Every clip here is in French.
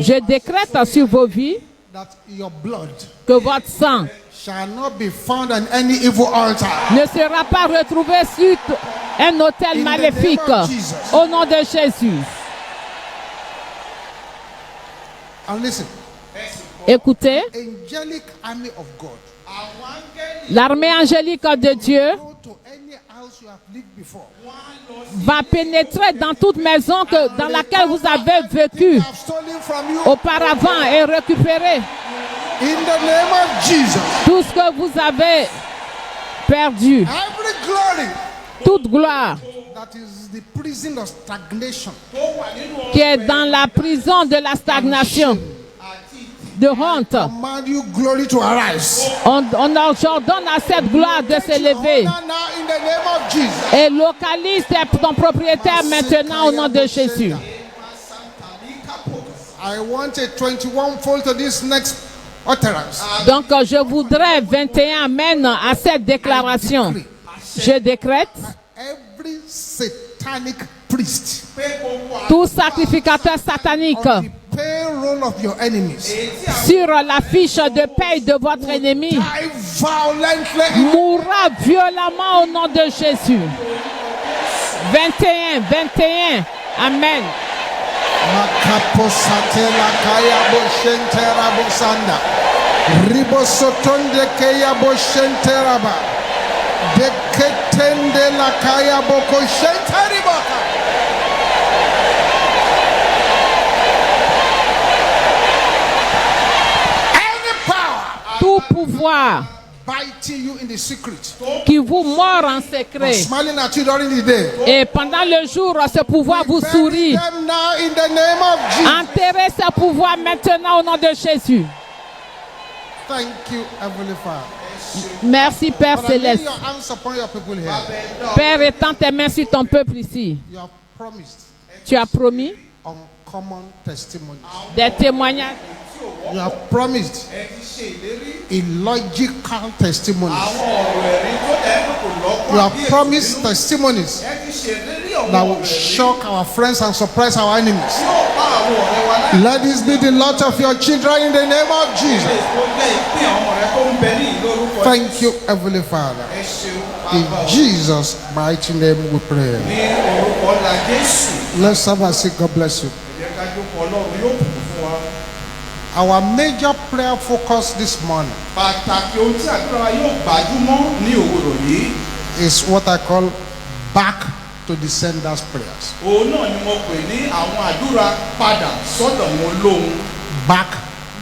Je décrète sur vos vies que votre sang ne sera pas retrouvé sur un autel maléfique. Au nom de Jésus. Écoutez, l'armée angélique de Dieu va pénétrer dans toute maison dans laquelle vous avez vécu auparavant et récupérer tout ce que vous avez perdu. Toute gloire qui est dans la prison de la stagnation, de honte. On ordonne à cette gloire de s'élever et localise ton propriétaire maintenant au nom de Jésus. Donc je voudrais 21 amen à cette déclaration. Je décrète tout sacrificateur satanique sur la fiche de paye de votre ennemi mourra violemment au nom de Jésus. 21, amen. Tout pouvoir qui vous mord en secret et pendant le jour ce pouvoir vous sourit, enterrez ce pouvoir maintenant au nom de Jésus. Merci Père Céleste. Père, étends tes mains sur ton peuple ici. Tu as promis des témoignages. You have promised illogical testimonies. You have promised testimonies that will shock our friends and surprise our enemies. Let this be the lot of your children in the name of Jesus. Thank you, Heavenly Father. In Jesus' mighty name we pray. Let's have a seat. God bless you. Our major prayer focus this morning is what I call back to the sender's prayers. Back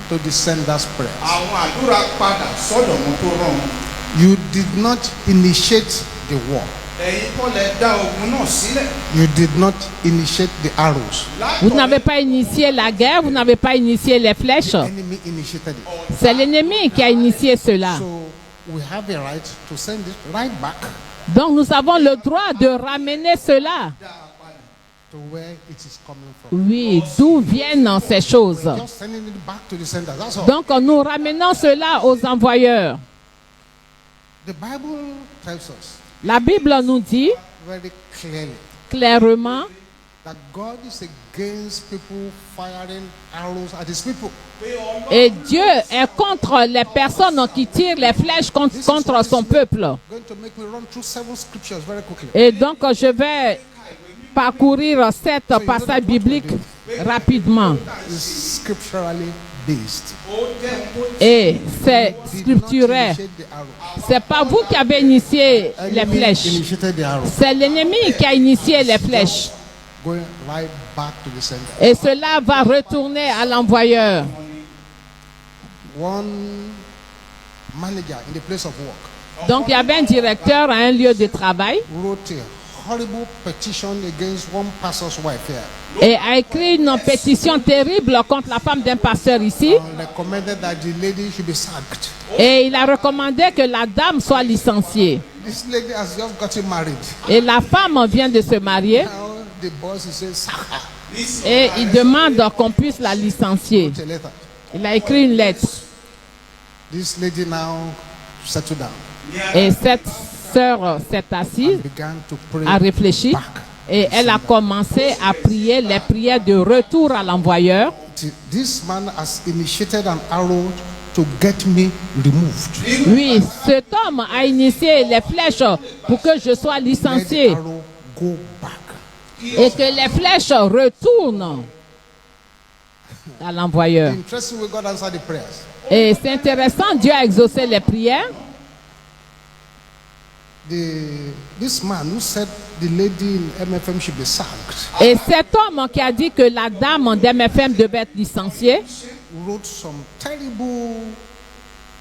to the sender's prayers. You did not initiate the war. You did not initiate the arrows. Vous n'avez pas initié la guerre, vous n'avez pas initié les flèches. C'est l'ennemi qui a initié cela. So we have a right to send it right back. Donc nous avons le droit de ramener cela. To where it is coming from. Oui, d'où viennent ces choses. Just sending it back to the sender. That's all. Donc nous ramenons cela aux envoyeurs. The Bible tells us La Bible nous dit very clearly clairement that God is against people firing arrows at his people. et Dieu est contre les personnes qui tirent les flèches contre son peuple. Going to make me run through 7 scriptures very quickly. Et donc je vais parcourir 7 passages bibliques rapidement. It's scripturally based. Et c'est scripturaire. C'est pas vous qui avez initié les flèches. C'est l'ennemi qui a initié les flèches. Going right back to the sender. Et cela va retourner à l'envoyeur. One manager in the place of work Donc il y avait un directeur à un lieu de travail wrote a horrible petition against one pastor's wife here. et a écrit une pétition terrible contre la femme d'un pasteur ici. And recommended that the lady should be sacked. Et il a recommandé que la dame soit licenciée. This lady has just gotten married. Et la femme vient de se marier Now the boss is saying sack her. et il demande qu'on puisse la licencier. Wrote a letter. Il a écrit une lettre. This lady now settled down Et cette sœur s'est assise, and began to pray a réfléchi back Et elle a commencé à prier les prières de retour à l'envoyeur. This man has initiated an arrow to get me removed. Oui, cet homme a initié les flèches pour que je sois Let the licencié arrow go back. et que les flèches retournent à l'envoyeur. Interesting way God answered the prayers. Et c'est intéressant, Dieu a exaucé les prières. This man who said the lady in MFM should be sacked Et cet homme qui a dit que la dame d'MFM devait être licenciée, wrote some terrible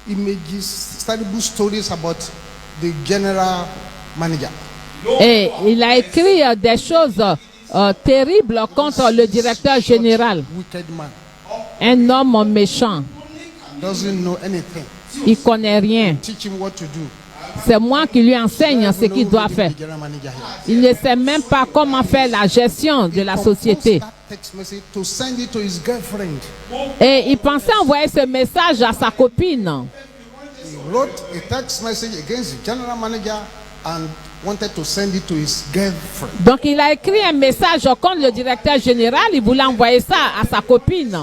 images, terrible stories about the general manager. et il a écrit des choses terribles contre le directeur général, Wicked man. un homme méchant. Doesn't know anything. Il ne connaît rien. Teach him what to do. C'est moi qui lui enseigne ce qu'il doit faire. The general manager here. Il ne sait même pas comment faire la gestion de la société. That text message to send it to his girlfriend. Et il pensait envoyer ce message à sa copine. He wrote a text message against the general manager and wanted to send it to his girlfriend. Donc il a écrit un message contre le directeur général. Il voulait envoyer ça à sa copine.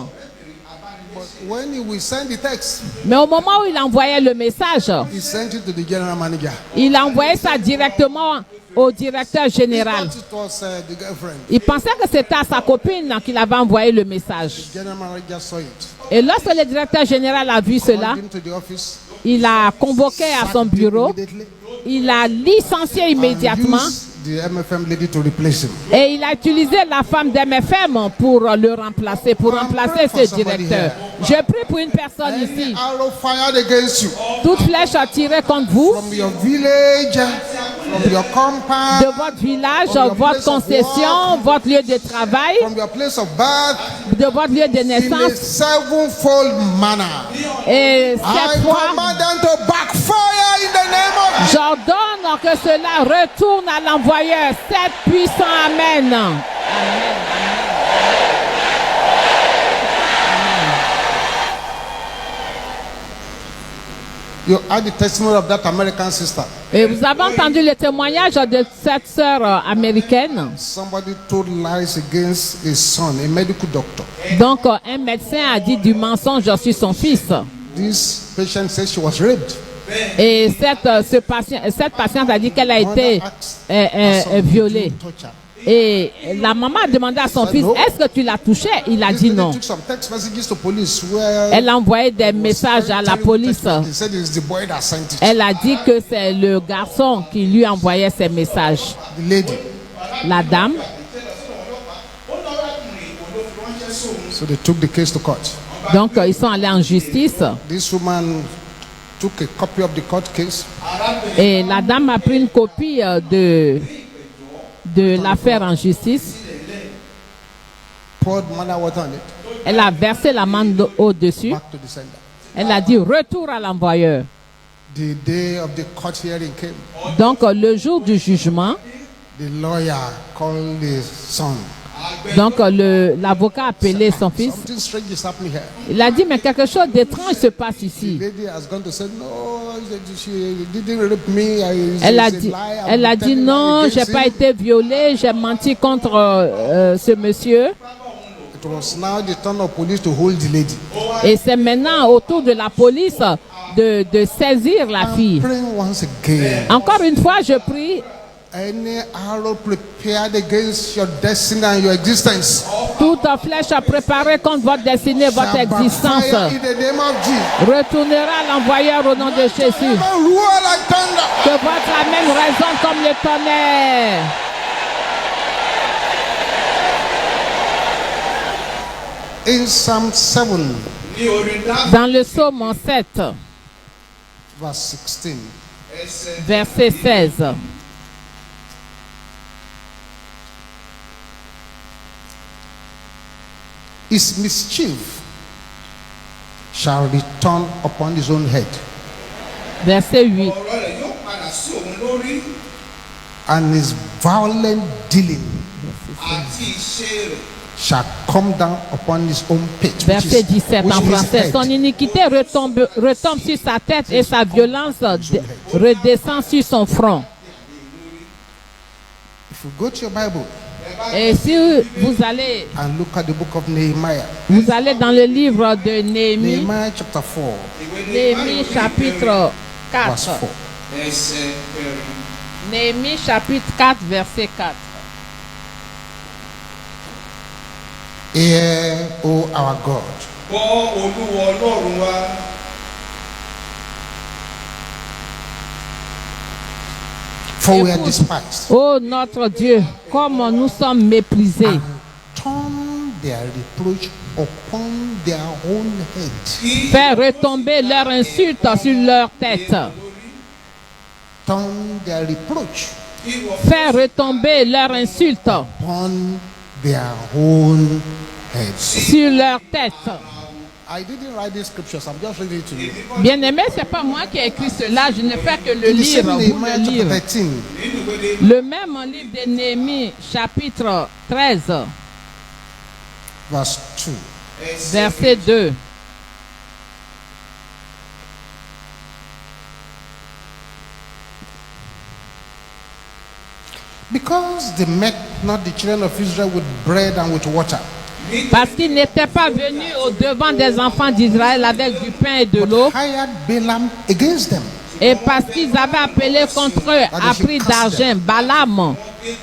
But when he will send the text, Mais au moment où il envoyait le message, he sent it to the general manager. il envoyait ça directement au directeur He général. thought it was the girlfriend. Il pensait que c'était à sa copine qu'il avait envoyé le message. The general manager saw it. Et lorsque le directeur général a vu cela, Called him to the office. il a convoqué à son sacked him bureau. immediately, Il a licencié and immédiatement. used the MFM lady to replace him. Et il a utilisé la femme d'MFM pour le remplacer, pour remplacer ce directeur. Je prie pour une personne Any ici. arrow fired against you Toute flèche tirée contre vous, from your village, from your de compound, votre village, votre concession, votre lieu de travail, from your place of birth, de votre lieu de in a naissance. sevenfold manner. Et I cette fois, command them to backfire in the name of Jesus. j'ordonne que cela retourne à l'envoyeur. Cet puissant Amen. You heard the testimony of that American sister. Et vous avez entendu le témoignage de cette sœur américaine. Somebody told lies against his son, a medical doctor. Donc, un médecin a dit du mensonge sur son fils. This patient says she was raped. Et cette patiente a dit qu'elle a été Mother asked her son, violée. "Did you touch her?" Et la maman a demandé à son fils, est-ce que tu l'as touché? Il a This dit lady non. took some text messages to police where Elle a envoyé des messages à la police. He said it's the boy that sent it. Elle a dit que c'est le garçon qui lui envoyait ces messages. The lady. La dame. So they took the case to court. Donc, ils sont allés en justice. This woman took a copy of the court case, Et la dame a pris une copie de l'affaire en justice. poured mother water on it, Elle a versé l'amende au-dessus. back to the sender. Elle a dit retour à l'envoyeur. The day of the court hearing came. Donc, le jour du jugement, The lawyer called the son. donc l'avocat a appelé son fils. Something strange is happening here. Il a dit, mais quelque chose d'étrange se passe ici. The lady has gone to say, no, she didn't rape me. Elle a It's a dit, lie. elle a dit non, j'ai pas été violée, j'ai menti contre ce monsieur. It was now the turn of police to hold the lady. Et c'est maintenant au tour de la police de saisir la fille. Praying once again. Encore une fois, je prie, Any arrow prepared against your destiny and your existence toute flèche préparée contre votre destinée, votre shall existence, backfire in the name of Jesus. retournera à l'envoyeur au nom de Jésus. Roar like thunder. Que votre amène résonne comme le tonnerre. In Psalm 7, Dans le psaume 7, verse 16, verset 16. his mischief shall return upon his own head, Verset 8. and his violent dealing shall come down upon his own pit. Verset 17 en which is français. head. Son iniquité retombe sur sa tête et sa violence redescend sur son front. If you go to your Bible Et si vous allez, and look at the book of Nehemiah, vous allez dans le livre de Néhémie, Nehemiah chapter 4, Néhémie chapitre verse 4. 4. Néhémie chapitre 4, verset 4. Hear, O our God, for we are despised. Ô notre Dieu, comme nous sommes méprisés. And turn their reproach upon their own head. Fais retomber leur insulte sur leur tête. Turn their reproach Fais retomber leur insulte upon their own heads. sur leur tête. I didn't write these scriptures, I'm just reading it to you. Bien-aimé, c'est pas moi qui ai écrit cela, je ne fais que le In the lire, same vous Nehemiah le chapter lire. 13, Le même livre de Néhémie, chapitre 13, verse 2. verset 2. Because they met not the children of Israel with bread and with water, Parce qu'il n'était pas venu au devant des enfants d'Israël avec du pain et de l'eau, hired Balaam against them. et parce qu'ils avaient appelé contre eux à prix d'argent Balaam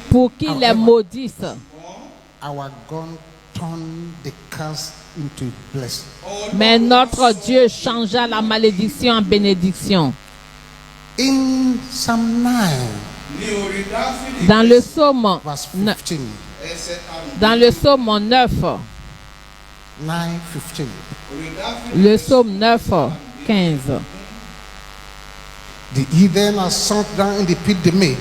pour qu'il les maudisse. Our God turned the curse into blessing. Mais notre Dieu changea la malédiction en bénédiction. In Psalm 9, Dans le psaume, verse ne- 15, dans le psaume 9, 9:15. le psaume 9, 15. The heathen are sunk down in the pit they made.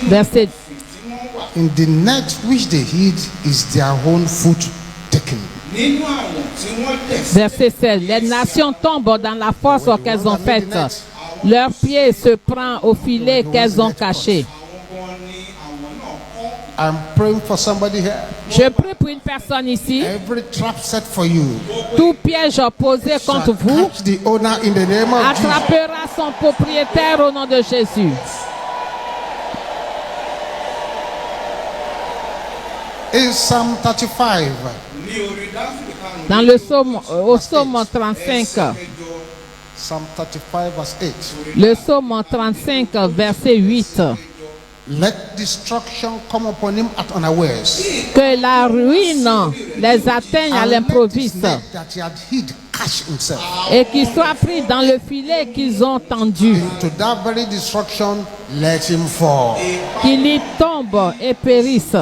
Verset, In the net which they hid is their own foot taken. verset 16. Les nations tombent dans la force qu'elles ont faite. Leur pied se prend au filet qu'elles ont caché. I'm praying for somebody here. Je prie pour une personne ici. Every trap set for you Tout piège posé contre shall vous catch the owner in the name of Jesus. attrapera son propriétaire au nom de Jésus. In Psalm 35, Dans le psaume, au psaume 35, Psalm 35 verse 8. le psaume 35, verset 8. Let destruction come upon him at unawares. Que la ruine les atteigne à And let his l'improviste net that he had hid catch himself. et qu'ils soient pris dans le filet qu'ils ont tendu. To that very destruction, let him fall. Qu'il y tombe et périsse.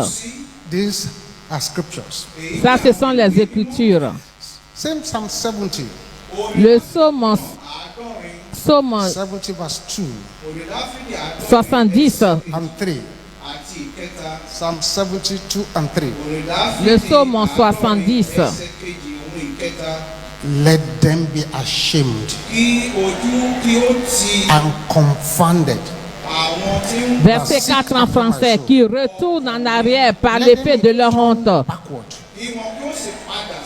These are scriptures. Ça, ce sont les Écritures. Same Psalm 70, Le psaume 70 verse 2 70, and 3. Psalm 72 and 3. le psaume 70, Let them be ashamed and confounded. verset 4 en français, qui retournent en arrière par l'effet de leur honte. Backward.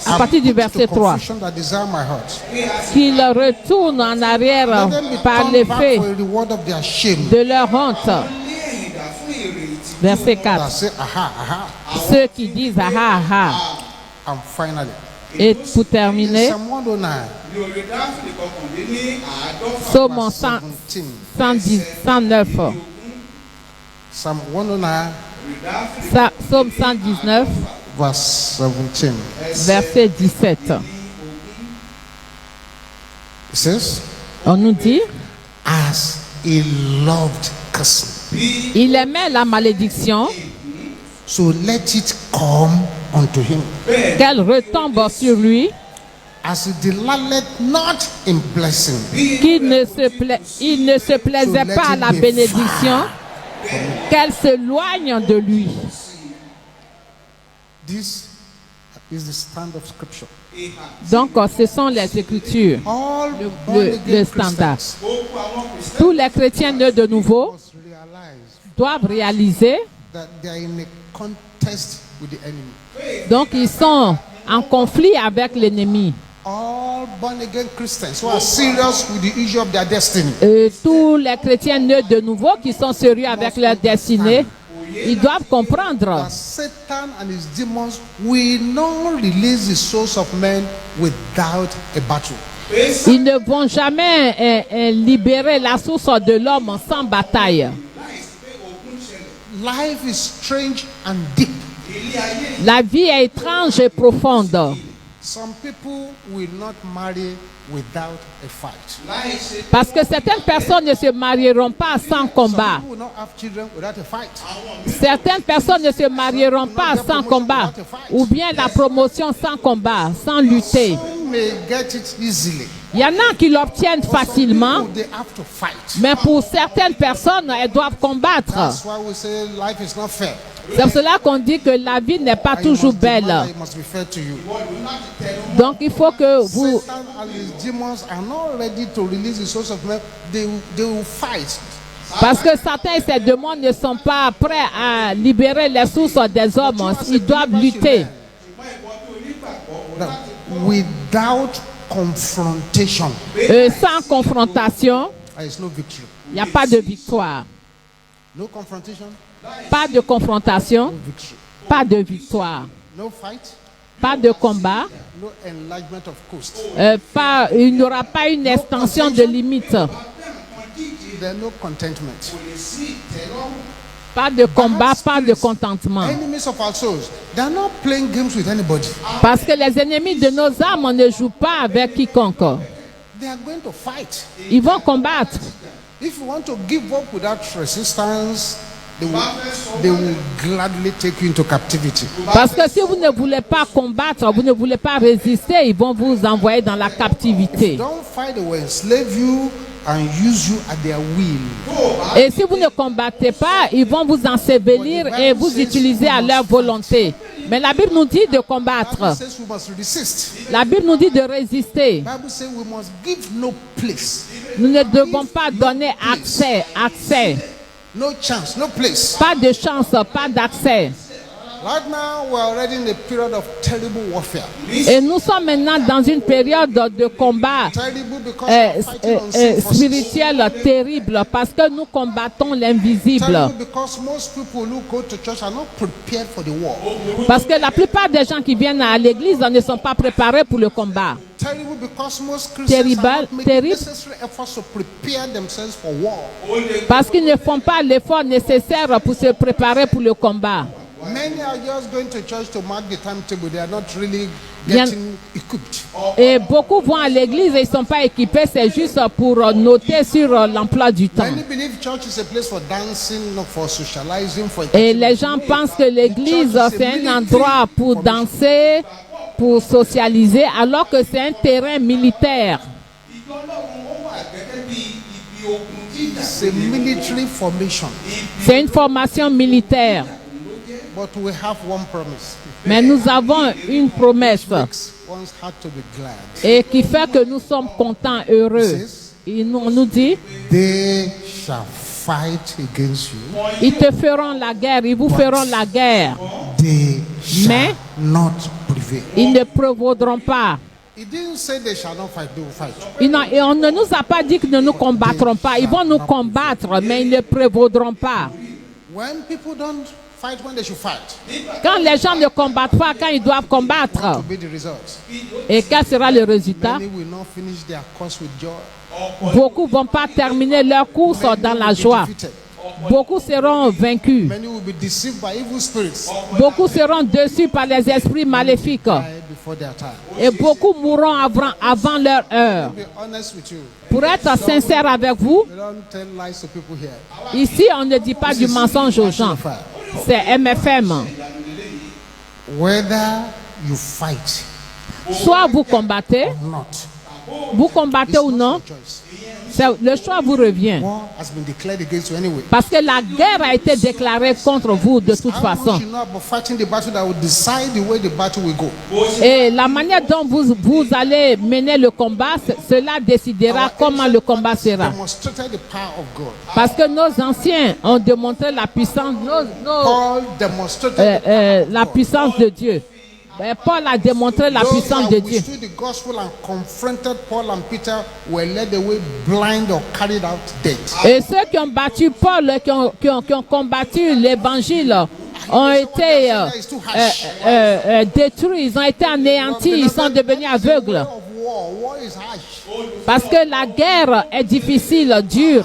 À partir du verset 3, Confusion that desire my heart. qu'ils retournent en arrière Let them be par turned back l'effet for a reward of their shame. de leur honte. Verset 4. That say, aha, aha. Ceux qui disent ah ah ah. And finally, Et pour terminer, Psalm 109, psaume verse 110, 17. 109, Psalm 109, psaume 119, verse 17. verset 17. It says, On nous dit, as he loved cursing, il aimait la malédiction, so let it come unto him. qu'elle retombe sur lui, As he delighteth not in blessing, il ne se plaisait pas à la bénédiction, qu'elle s'éloigne de lui. this is the stand of scripture. Donc, ce sont les Écritures, All le born-again standard. Christians Tous les chrétiens nés de nouveau must realize doivent réaliser, that they are in a contest with the enemy. donc ils sont en conflit avec l'ennemi. all born-again Christians who are serious with the issue of their destiny. Tous les chrétiens nés de nouveau qui sont sérieux avec leur destinée, ils doivent comprendre That Satan and his demons will not release the souls of men without a battle. ils ne vont jamais libérer la source de l'homme sans bataille. Life is strange and deep. La vie est étrange et profonde. Some people will not marry without a fight. Parce que certaines personnes ne se marieront pas sans combat. Some people will not have children without a fight. Certaines personnes ne se marieront pas sans combat. Ou bien la promotion sans combat, sans lutter. Some may get it easily. Il y en a qui l'obtiennent facilement, People, they have to fight. mais pour certaines personnes, elles doivent combattre. That's why we say life is not fair. C'est pour cela qu'on dit que la vie n'est pas toujours belle. It must be fair to you. Donc il faut que vous... Satan and his demons are not ready to release the souls of men. They will fight. Parce que Satan et ses démons ne sont pas prêts à libérer les sources des hommes. Ils doivent lutter. Now, without confrontation, Sans confrontation, there is no victory. il n'y a pas de victoire. No confrontation, Pas de confrontation, no victory. pas de victoire. No fight, Pas de combat. no enlargement of coast. Il n'y aura pas une extension de limite. There no contentment. Pas de combat, pas de contentement. Enemies of our souls, they are not playing games with anybody. Parce que les ennemis de nos âmes ne jouent pas avec quiconque. They are going to fight. Ils vont combattre. If you want to give up without resistance, they will gladly take you into captivity. Parce que si vous ne voulez pas combattre, vous ne voulez pas résister, ils vont vous envoyer dans la captivité. Don't fight, they will enslave you and use you at their will. Et si vous ne combattez pas, ils vont vous ensevelir et vous utiliser à leur volonté. Mais la Bible nous dit de The combattre. Bible says we must resist. La Bible nous dit de résister. The Bible says we must give no place, Nous ne devons pas donner accès, no chance, no place. pas de chance, pas d'accès. Right now, we are already in a period of terrible warfare. Et nous sommes maintenant dans une période de combat Terrible because we are fighting unseen forces. spirituel terrible parce que nous combattons l'invisible. Terrible because most people who go to church are not prepared for the war. Parce que la plupart des gens qui viennent à l'église ne sont pas préparés pour le combat. Terrible because most Christians are not making Terrible. necessary efforts to prepare themselves for war. Parce qu'ils ne font pas l'effort nécessaire pour se préparer pour le combat. Many are just going to church to mark the timetable. They are not really Bien- getting equipped. Et beaucoup vont à l'église et ils ne sont pas équipés, c'est juste pour noter sur l'emploi du temps. Many believe church is a place for dancing, not for socializing, for Et les gens pensent que l'église, c'est un endroit pour danser, pour socialiser, alors que c'est un terrain militaire. It's a military formation. C'est une formation militaire. But we have one promise. Mais nous avons une promesse One's heart to be glad. et qui fait que nous sommes contents, heureux. On nous dit, They shall fight against you. ils te feront la guerre, ils vous feront la guerre. They shall Mais not prevail. ils ne prévaudront pas. It didn't say they shall not fight. They will fight. Et on ne nous a pas dit qu'ils ne nous combattront pas. Ils vont nous combattre, mais ils ne prévaudront pas. When people don't fight when they should fight, Quand les gens ne combattent pas, quand ils doivent combattre, to be the result. et quel sera le résultat? Many will not finish their course with joy. Beaucoup ne vont pas terminer leur course dans la joie. Defeated. Beaucoup seront vaincus. Many will be deceived by evil spirits. Beaucoup seront déçus par les esprits maléfiques. Die before their time. Et beaucoup mourront avant leur heure. Be honest with you. Pour être sincère avec vous, We don't tell lies to people here. ici, on ne dit pas du mensonge aux gens. C'est MFM. Whether you fight Soit vous combattez, or not, vous combattez ou non, your choice. le choix vous revient. War has been declared against you anyway. Parce que la guerre a été déclarée contre vous de toute How façon. much you know about fighting the battle that will decide the way the battle will go. Et la manière dont vous allez mener le combat, cela décidera comment le combat sera. Demonstrated the power of God. Parce que nos anciens ont démontré la puissance, Paul demonstrated la puissance de Dieu. Paul a démontré la puissance de Dieu. The gospel and confronted Paul and Peter were led away blind or carried out dead. Et ceux qui ont battu Paul, qui ont combattu l'évangile, ont été détruits, ils ont été anéantis, ils sont devenus aveugles. Parce que la guerre est difficile, dure.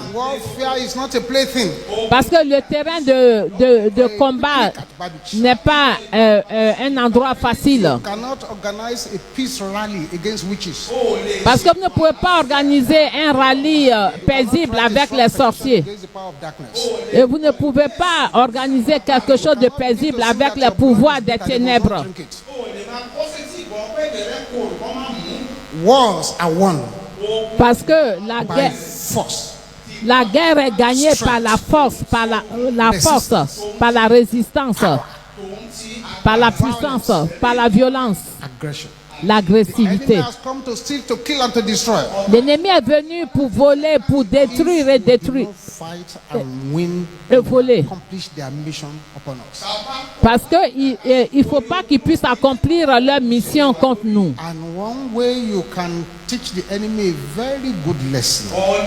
Parce que le terrain de combat n'est pas un endroit facile. Parce que vous ne pouvez pas organiser un rallye paisible avec les sorciers. Et vous ne pouvez pas organiser quelque chose de paisible avec le pouvoir des ténèbres. Wars are won. Parce que la guerre est gagnée par la force, par la force, par la résistance, par la puissance, par la violence, l'agressivité. L'ennemi est venu pour voler, pour détruire et détruire. Et voler. Parce qu'il ne faut pas qu'ils puissent accomplir leur mission contre nous.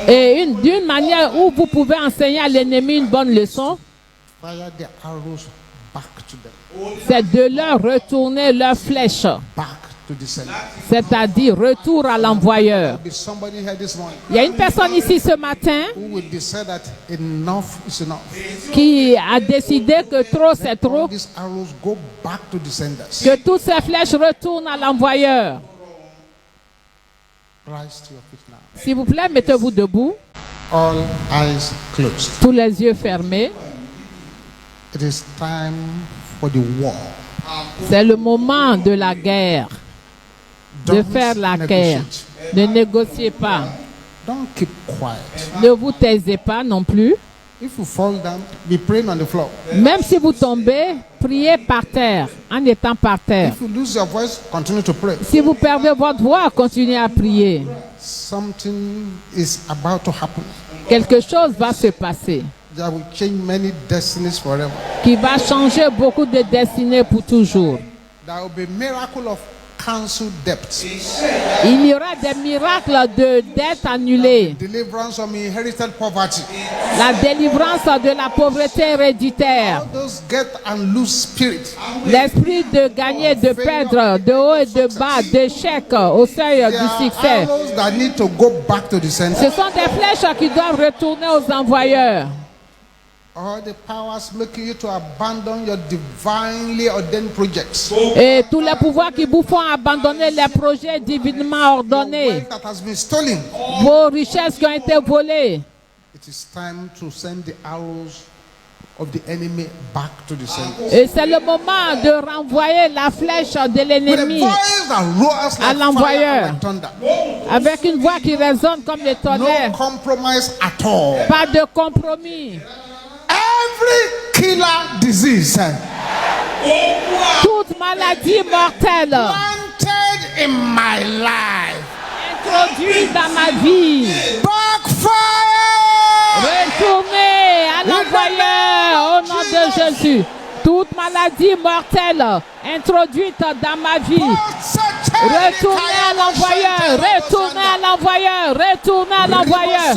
Et d'une manière où vous pouvez enseigner à l'ennemi une bonne leçon, c'est de leur retourner leurs flèches. C'est-à-dire retour à l'envoyeur. Il y a une personne ici ce matin qui a décidé que trop c'est trop, que toutes ces flèches retournent à l'envoyeur. S'il vous plaît, mettez-vous debout. All eyes closed. Tous les yeux fermés. It is time for the war. C'est le moment de la guerre. De faire la guerre. Ne négociez pas. Don't keep quiet. Ne vous taisez pas non plus. If you fall down, be praying on the floor. Même si vous tombez, priez par terre, en étant par terre. If you lose your voice, continue to pray. Si vous perdez votre voix, continuez à prier. Something is about to happen. Quelque chose va se passer. That will change many destinies forever. Qui va changer beaucoup de destinées pour toujours. There will be miracle of cancelled debts. Il y aura des miracles de dettes annulées. Deliverance from inherited poverty. La délivrance de la pauvreté héréditaire. All those get and lose spirit. L'esprit de gagner, de perdre, de haut et de bas, d'échec au seuil du succès. That need to go back to the center. Ce sont des flèches qui doivent retourner aux envoyeurs. All the powers making you to abandon your divinely ordained projects. Et tous les pouvoirs qui vous font abandonner les projets divinement ordonnés. That has been stolen. Vos richesses qui ont été volées. It is time to send the arrows of the enemy back to the center. Et c'est le moment de renvoyer la flèche de l'ennemi à l'envoyeur. Avec une voix qui résonne comme le tonnerre. No compromise at all. Pas de compromis. Every killer disease, toute maladie mortelle, planted in my life, introduite dans ma vie, backfire, retournez à l'envoyeur au nom de Jésus. Toute maladie mortelle introduite dans ma vie, retournez à l'envoyeur, retournez à l'envoyeur, retournez à l'envoyeur.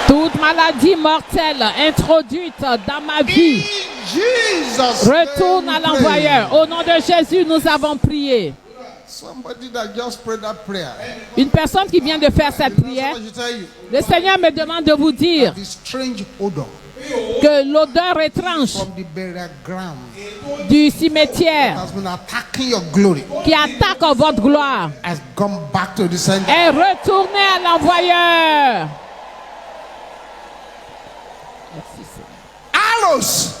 Toute maladie mortelle introduite dans ma vie, retourne à l'envoyeur. Au nom de Jésus, nous avons prié. Une personne qui vient de faire cette prière, le Seigneur me demande de vous dire que l'odeur étrange du cimetière qui attaque votre gloire est retournée à l'envoyeur. Arrows,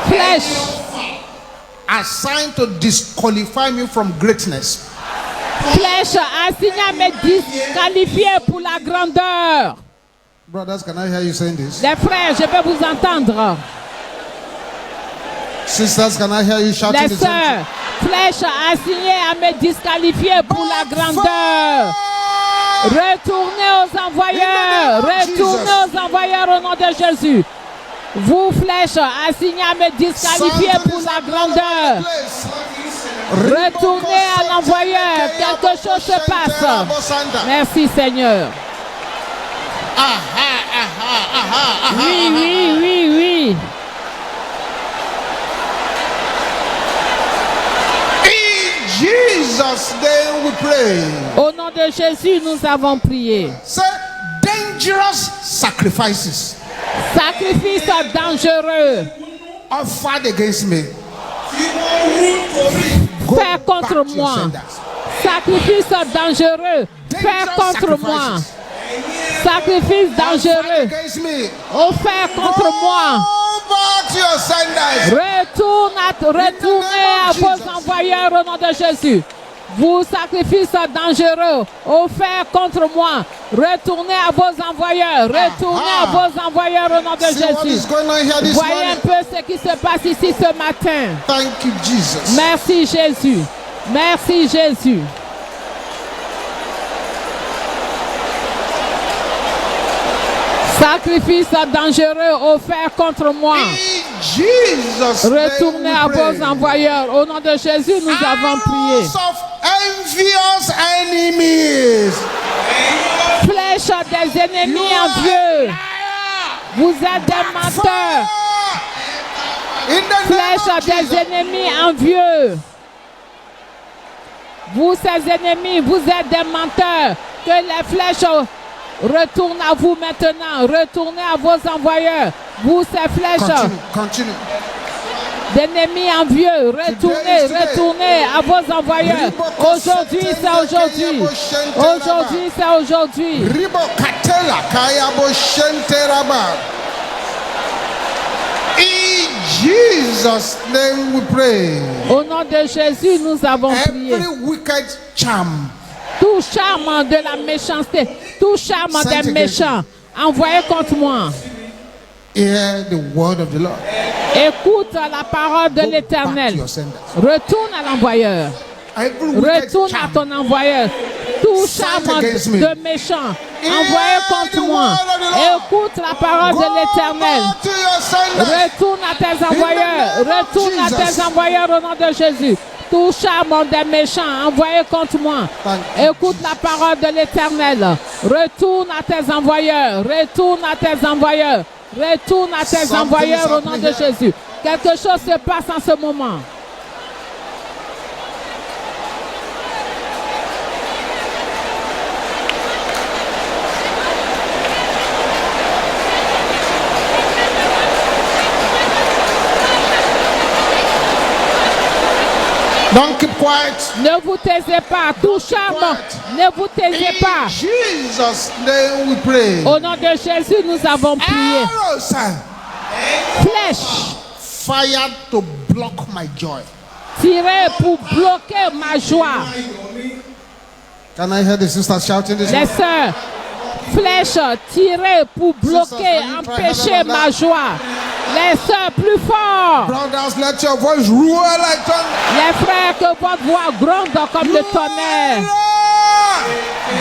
flèches, assigned to disqualify me from greatness. Flèches assignées à me disqualifier pour la grandeur. Brothers, can I hear you saying this? Les frères, je peux vous entendre. Sisters, can I hear you shouting Les the sœurs, Flèche assignée à me disqualifier pour la grandeur. Retournez aux envoyeurs. Retournez aux envoyeurs au nom de Jésus. Vous, flèches assignées à me disqualifier pour la grandeur. Retournez à l'envoyeur. Quelque chose se passe. Merci Seigneur. Oui, oui, oui, oui. In Jesus' name we pray. Au nom de Jésus, nous avons prié. Say dangerous sacrifices Sacrifice dangereux. offered against me. Fait contre moi. Sacrifice dangereux. Fait contre moi. Sacrifice dangereux. Against me. Offert contre moi. Go back to your senders. Retournez à vos envoyeurs au nom de Jésus. Vous, sacrifices dangereux, offert contre moi. Retournez à vos envoyeurs. Retournez à vos envoyeurs au nom de See what is Jésus. going on here this Voyez morning. un peu ce qui se passe ici ce matin. Thank you, Jesus. Merci Jésus. Merci Jésus. Sacrifice dangereux offert contre moi. In Jesus' Retournez à name we vos pray. envoyeurs. Au nom de Jésus, nous avons prié. Arrows of envious enemies. Flèche des ennemis envieux. Vous êtes des menteurs. In the name Flèche of des Jesus. ennemis envieux. Vous, ces ennemis, vous êtes des menteurs. Que les flèches retournent à vous maintenant. Retournez à vos envoyeurs. Vous, ces flèches Continue. d'ennemis envieux. Retournez, retournez à vos envoyeurs. Aujourd'hui, c'est aujourd'hui. Aujourd'hui, c'est aujourd'hui. Ribo katela kayabo shenteraba. In Jesus' name we pray. Au nom de Jésus, nous avons prié. Every wicked charm Tout charme de la méchanceté, tout charme des méchants, envoyé contre moi. hear the word of the Lord. Écoute la parole de Go back to l'Éternel. your senders. Retourne à l'envoyeur. Every wicked Retourne à charm ton envoyeur. Tout Sent charme against me. de méchant, Hear envoyé the contre moi. word of the Lord. Écoute la parole Go de l'Éternel. back to your senders. Retourne à tes envoyeurs. name of Retourne à Jesus. tes envoyeurs au nom de Jésus. Tout charme des méchants envoyé contre moi. Thank you, Écoute la parole de l'Éternel. Retourne à tes envoyeurs. Retourne à tes envoyeurs. Retourne à tes Something envoyeurs is au nom de happening Jésus. Quelque chose se passe en ce moment. Don't keep quiet. Ne vous taisez pas. Tout charme, ne vous taisez In pas. Jesus' name we pray. Au nom de Jésus, nous avons prié. Arrows Flèche fired to block my joy. tirée pour bloquer ma joie. Can I hear the sisters shouting this? Les sœurs, flèche tirée pour bloquer, empêcher ma joie. Les sœurs, plus fort. Brothers, let your voice roar like thunder. Les frères, que votre voix gronde comme le tonnerre.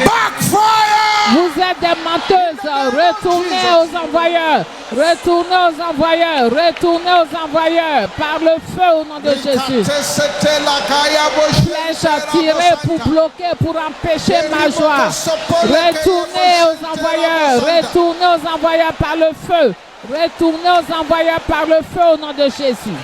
Backfire! Vous êtes des menteuses. Retournez aux envoyeurs. Retournez aux envoyeurs. Retournez aux envoyeurs. Par le feu au nom de Jésus. Flèche tirée pour bloquer, pour empêcher ma joie. Retournez aux envoyeurs. Retournez aux envoyeurs par le feu. Retournez aux envoyeurs par le feu au nom de Jésus.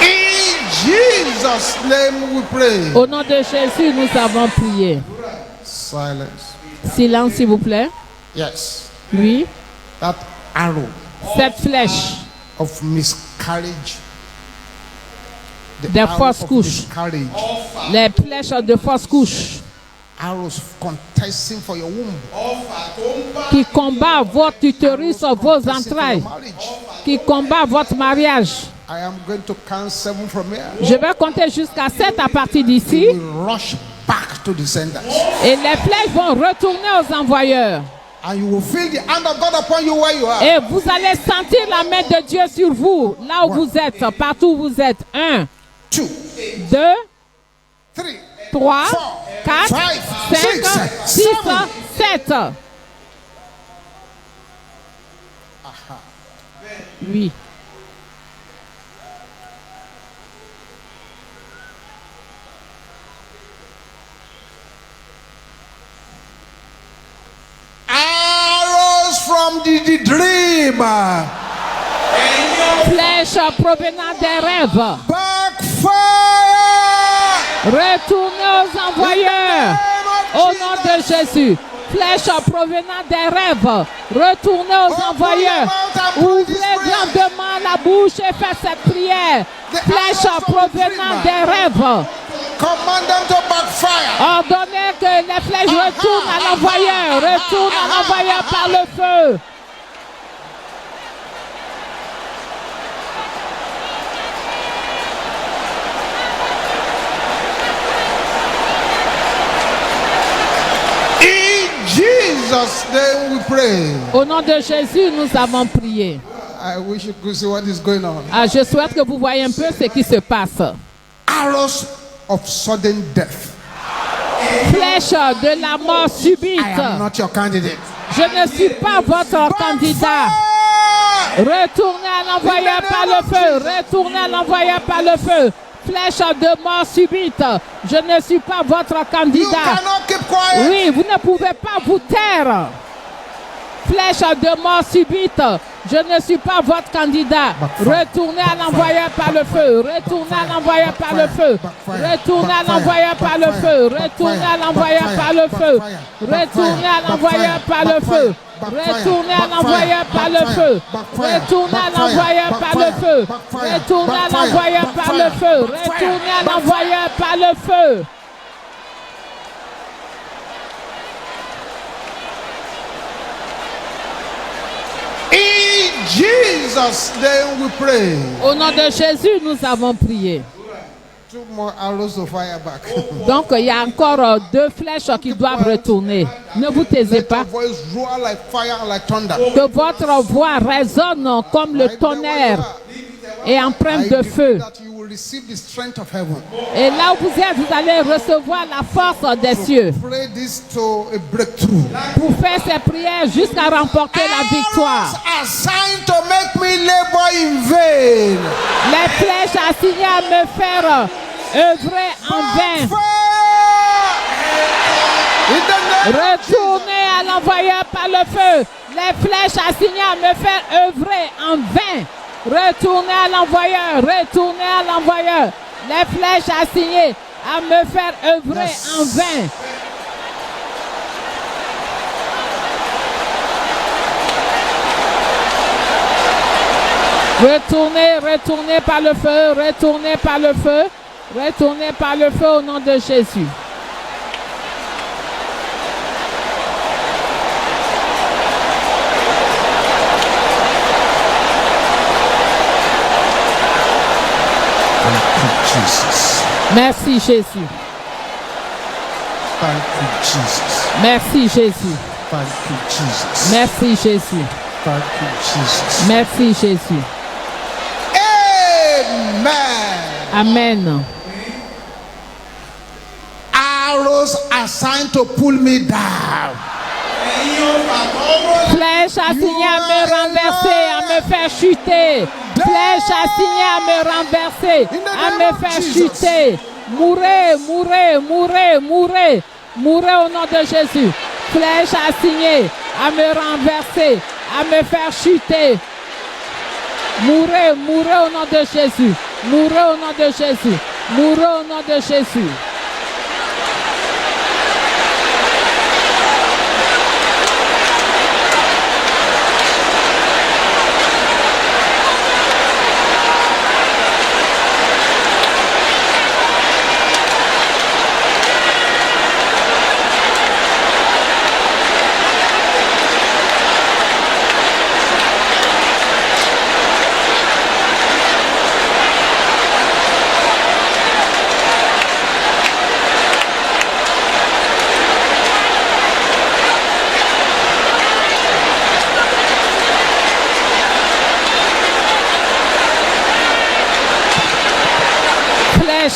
In Jesus' name we pray. Au nom de Jésus, nous avons prié. Silence. Silence, s'il vous plaît. Yes. Oui. That arrow Cette flèche of miscarriage. The Des arrow fausses of couches. miscarriage. Les flèches de fausse couche Arrows contesting for your womb. qui combat votre utérus, vos Contesting for entrailles, your marriage. qui combat votre mariage. I am going to count 7 from here. Je vais compter jusqu'à 7 à partir d'ici. We rush back to the senders. Et les flèches vont retourner aux envoyeurs. And you will feel the hand of God upon you where you are. Et vous allez sentir la main de Dieu sur vous, là où vous êtes, partout où vous êtes. 1, 2, 2, 3, 3, 4, 5, 5, 6, 7. Oui. Arrows from the dream. Flèches provenant des rêves. Backfire. Retournez aux envoyeurs. Au nom de Jésus. Flèches provenant des rêves. Retournez aux envoyeurs. Ouvrez grandement la bouche et faites cette prière. Flèches provenant des rêves. Command them to backfire. Ordonnez que les flèches retournent à l'envoyeur. Retournent à l'envoyeur par le feu. In Jesus' name we pray. Au nom de Jésus, nous avons prié. I wish you could see what is going on. Je souhaite que vous voyez un peu ce qui se passe. Arrows of sudden death. Flèche de la mort subite. I am not your candidate. Je ne suis pas votre candidat. Retournez à l'envoyeur par le feu. Retournez à l'envoyeur par le feu. Flèche de mort subite. Je ne suis pas votre You candidat. cannot keep quiet. Oui, vous ne pouvez pas vous taire. Flèche de mort subite. Je ne suis pas votre candidat. Retournez à l'envoyeur par le feu. Retournez à l'envoyeur par le feu. Retournez à l'envoyeur par le feu. Retournez à l'envoyeur par le feu. Retournez à l'envoyeur par le feu. Retournez à l'envoyeur par le feu. Retournez à l'envoyeur par le feu. Retournez à l'envoyeur par le feu. Retournez à l'envoyeur par le feu. In Jesus' name we pray. Au nom de Jésus, nous avons prié. 2 more arrows to fire back. Donc, il y a encore 2 flèches qui doivent retourner. Ne vous taisez Let pas. your voice roar like fire and like thunder. Que votre voix résonne comme le tonnerre et empreinte de feu. That you will receive the strength of heaven. Et là où vous êtes, vous allez recevoir la force des cieux Pray this to a breakthrough. pour faire ces prières jusqu'à remporter la victoire. Arrows assigned to make me labor in vain. Les flèches assignées à me faire œuvrer en vain. Fire! In the name of Retournez à l'envoyeur par le feu. Les flèches assignées à me faire œuvrer en vain. Retournez à l'envoyeur. Retournez à l'envoyeur. Les flèches assignées à me faire œuvrer en vain. Retournez, retournez par le feu. Retournez par le feu. Retournez par le feu au nom de Jésus. Jesus. Merci Jésus. Thank you, Jesus. Merci Jésus. Thank you, Jesus. Merci Jésus. Thank you, Jesus. Merci Jésus. Amen. Amen. Arrows assigned to pull me down. Flèche assignée à me renverser, à me faire chuter. Flèche assignée à me renverser, à me faire chuter. Mourez, mourez, mourez, mourez. Mourez au nom de Jésus. Flèche assignée à me renverser, à me faire chuter. Mourez, mourez au nom de Jésus. Mourez au nom de Jésus. Mourez au nom de Jésus.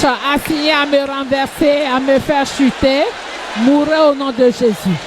bouche assignée à me renverser, à me faire chuter, mourrez au nom de Jésus.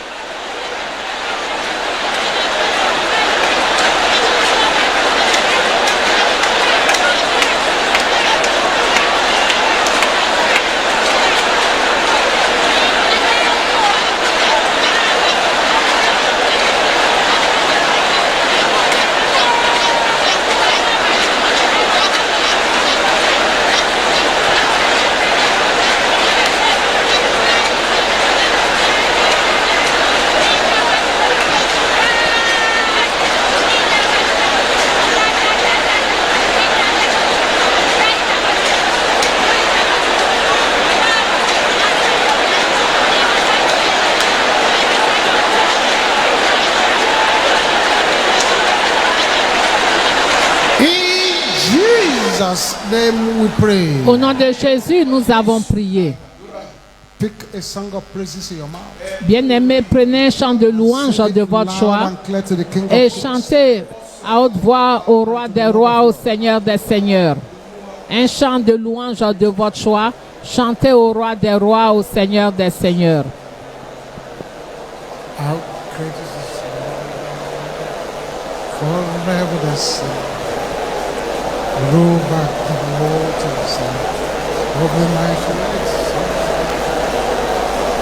Jesus' name we pray. Au nom de Jésus, nous avons prié. Pick a song of praises in your mouth. Bien-aimés, prenez un chant de louange de votre choix et chantez à haute voix au roi des rois, au Seigneur des seigneurs. Un chant de louange de votre choix, chantez au roi des rois, au Seigneur des seigneurs. How great is his name. Forever the same. Roll back the waters of the mighty waves.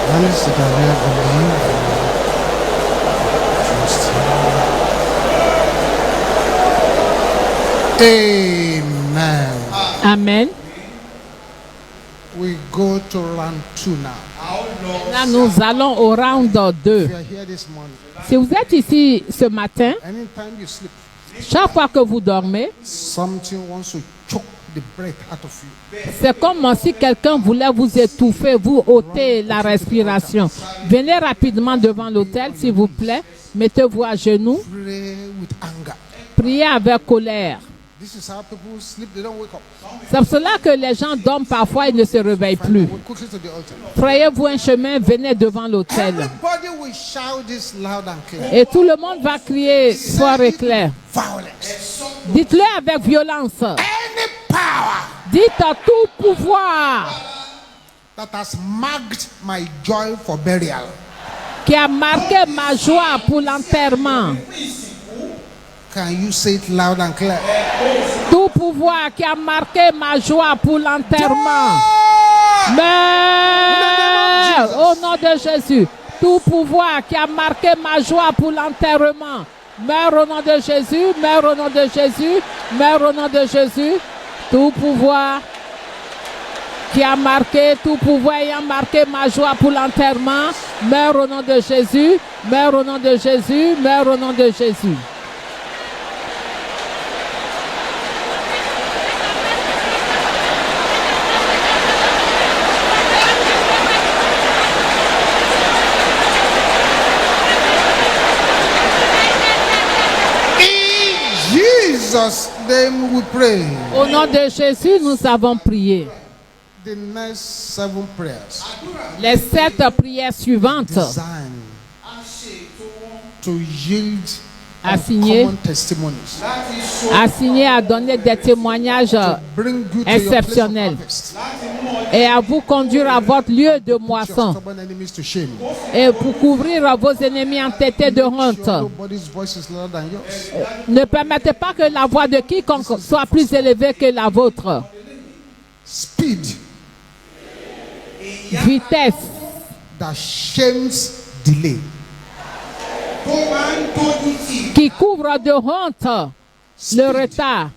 Once that I never believe in. Trust him. Amen. Amen. We go to round 2 now. Là, nous allons au round 2. If you are here this morning, Si vous êtes ici ce matin, anytime you sleep, chaque fois que vous dormez, something wants to choke the breath out of you. c'est comme si quelqu'un voulait vous étouffer, vous ôter la respiration. Venez rapidement devant l'autel, s'il vous plaît. Mettez-vous à genoux. Pray with anger. Priez avec colère. This is how people sleep, they don't wake up. C'est pour cela que les gens dorment parfois et ne se réveillent plus. Go quickly to the altar. Frayez-vous un chemin, venez devant l'autel. Everybody will shout this loud and clear. Et tout le monde va crier fort et clair. Violence. Dites-le avec violence. Any power Dites à tout pouvoir that has marked my joy for burial, qui a marqué ma joie pour l'enterrement. can you say it loud and clear? Tout pouvoir qui a marqué ma joie pour l'enterrement. Meurs au nom de Jésus. Tout pouvoir qui a marqué ma joie pour l'enterrement. Meurs au nom de Jésus. Meurs au nom de Jésus. Meurs au nom de Jésus. Tout pouvoir qui a marqué, tout pouvoir ayant marqué ma joie pour l'enterrement. Meurs au nom de Jésus. Meurs au nom de Jésus. Meurs au nom de Jésus. Jesus' name we pray. Au nom de Jésus, nous avons prié. The next 7 prayers Les 7 prières suivantes designed to yield assignées common testimonies, à donner des témoignages bring you to your place of exceptionnels harvest, et à vous conduire à votre lieu de your moisson stubborn enemies to shame. et pour couvrir vos ennemis entêtés de Sure honte. nobody's voice is louder than yours. Ne permettez pas que la voix de quiconque soit plus élevée que la vôtre. Speed Vitesse that shames delay. qui couvre de honte le retard.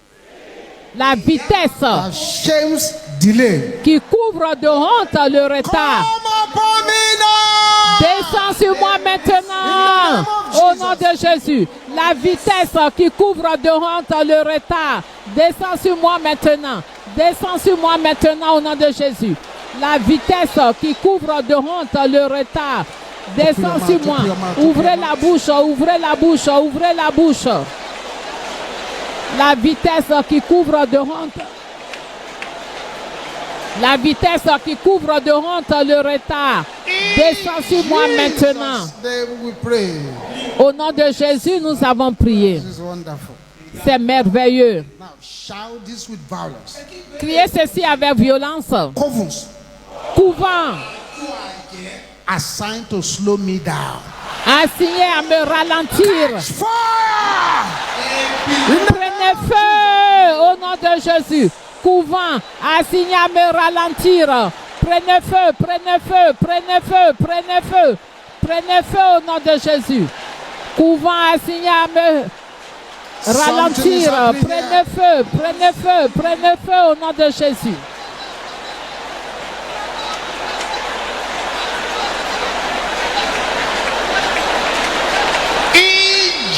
La vitesse That shames delay. qui couvre de honte le retard. Come upon me now. Descends sur moi maintenant, au nom de Jésus. La vitesse qui couvre de honte le retard. Descends sur moi maintenant. Descends sur moi maintenant, au nom de Jésus. La vitesse qui couvre de honte le retard. Descends sur moi. Ouvrez la bouche, ouvrez la bouche, ouvrez la bouche. La vitesse qui couvre de honte. La vitesse qui couvre de honte le retard. Descends sur moi maintenant. Jesus' name we pray. Au nom de Jésus, nous avons prié. This is wonderful. C'est merveilleux. Now shout this with violence. Criez ceci avec violence. Covens Couvent, assigned to slow me down. assigné à me ralentir. Fire! Prenez feu au nom de Jésus. Couvent, assigné à me ralentir. Prenez feu, prenez feu, prenez feu, prenez feu. Prenez feu au nom de Jésus. Couvent, assigné à me ralentir. Prenez feu, prenez feu, prenez feu au nom de Jésus.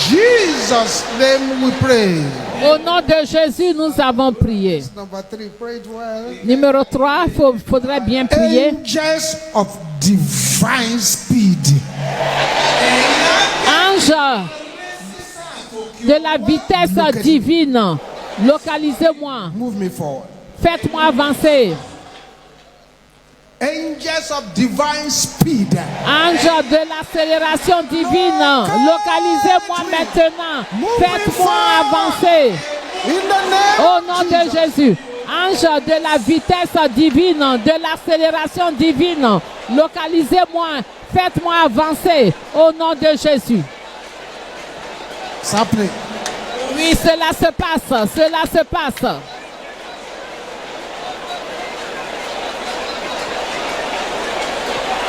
Jesus' name we pray. Au nom de Jésus, nous avons prié. Number 3, pray it well. Numéro 3, il faudrait bien prier. Angels of divine speed. Ange de la vitesse divine, localisez-moi. Move me forward. Faites-moi avancer. Angels of divine speed. Ange de l'accélération divine, localisez-moi maintenant. Faites-moi avancer. In the name Au nom de Jésus. Ange de la vitesse divine, de l'accélération divine, localisez-moi. Faites-moi avancer. Au nom de Jésus. it's happening. Oui, cela se passe. Cela se passe.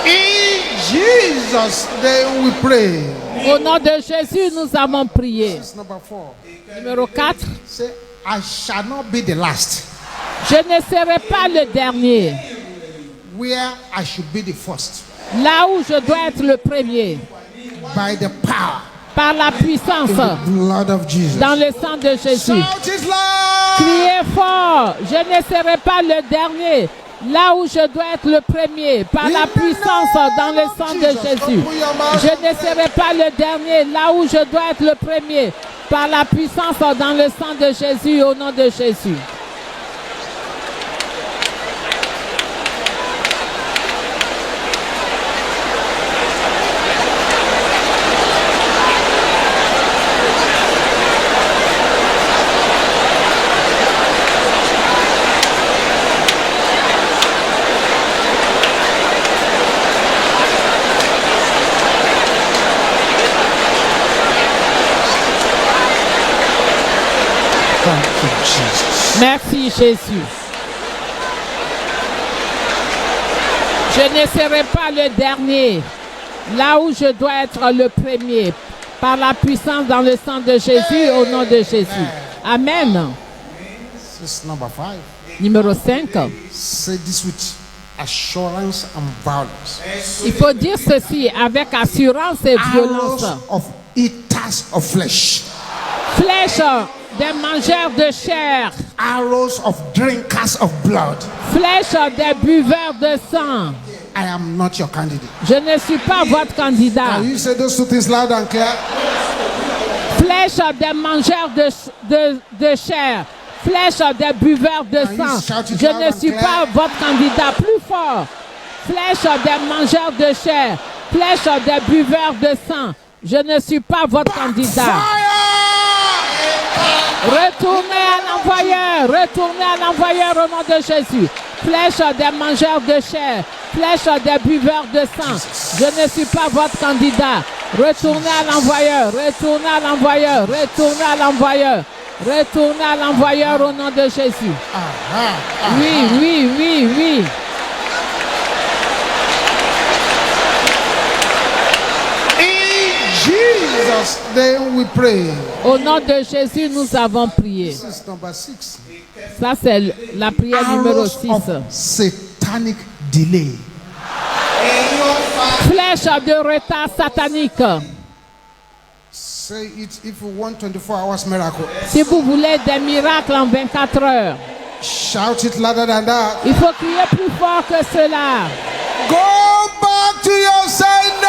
In Jesus' name we pray. Au nom de Jésus, nous avons prié. This is number 4. Numéro 4. Say, I shall not be the last, Je ne serai pas le dernier. where I should be the first. Là où je dois être le premier. By the power Par la puissance. in the blood of Jesus. Dans le sang de Jésus. Shout it loud. Criez fort. Je ne serai pas le dernier. Là où je dois être le premier. Par la puissance dans le sang de Jésus. Je ne serai pas le dernier. Là où je dois être le premier. Par la puissance dans le sang de Jésus. Au nom de Jésus. Thank you, Jesus. Merci Jésus. Je ne serai pas le dernier. Là où je dois être le premier. Par la puissance dans le sang de Jésus. Au nom de Jésus. Amen. This is number 5. Numéro 5. Say this with assurance and violence. Il faut dire ceci avec assurance et violence. Arrows of eaters of flesh. Flèche des mangeurs de chair. Arrows of drinkers of blood. Flèche des buveurs de sang. I am not your candidate. Je ne suis pas votre candidat. Can you say those two things loud and clear? Flèche des mangeurs de chair. Flèche des buveurs de sang. Je ne suis pas votre candidat. Plus fort. Flèche des mangeurs de chair. Flèche des buveurs de sang. Je ne suis pas votre candidat. Fire! Retournez à l'envoyeur. Retournez à l'envoyeur au nom de Jésus. Flèche des mangeurs de chair. Flèche des buveurs de sang. Je ne suis pas votre candidat. Retournez à l'envoyeur. Retournez à l'envoyeur. Retournez à l'envoyeur. Retournez à l'envoyeur au nom de Jésus. Oui, oui, oui, oui. In Jesus' name we pray. Au nom de Jésus, nous avons prié. This is number 6. Ça, c'est la prière numéro Arrows 6. of satanic delay. Flèche de retard satanique. Say it if you want 24 hours miracle. Si vous voulez des miracles en 24 heures, Shout it louder than that. il faut crier plus fort que cela. Go back to your sender.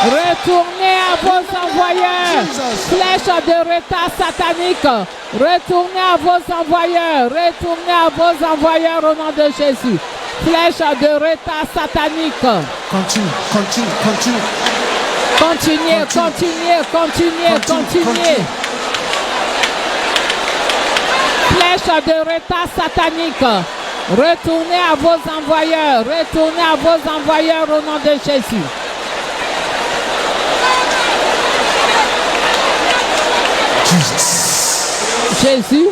Retournez à vos envoyeurs. Flèche de retard satanique. Retournez à vos envoyeurs. Retournez à vos envoyeurs au nom de Jésus. Flèche de retard satanique. Continue, continue, continue. Continuez, continuez, continuez, continuez. Flèche de retard satanique. Retournez à vos envoyeurs. Retournez à vos envoyeurs au nom de Jésus. Jésus.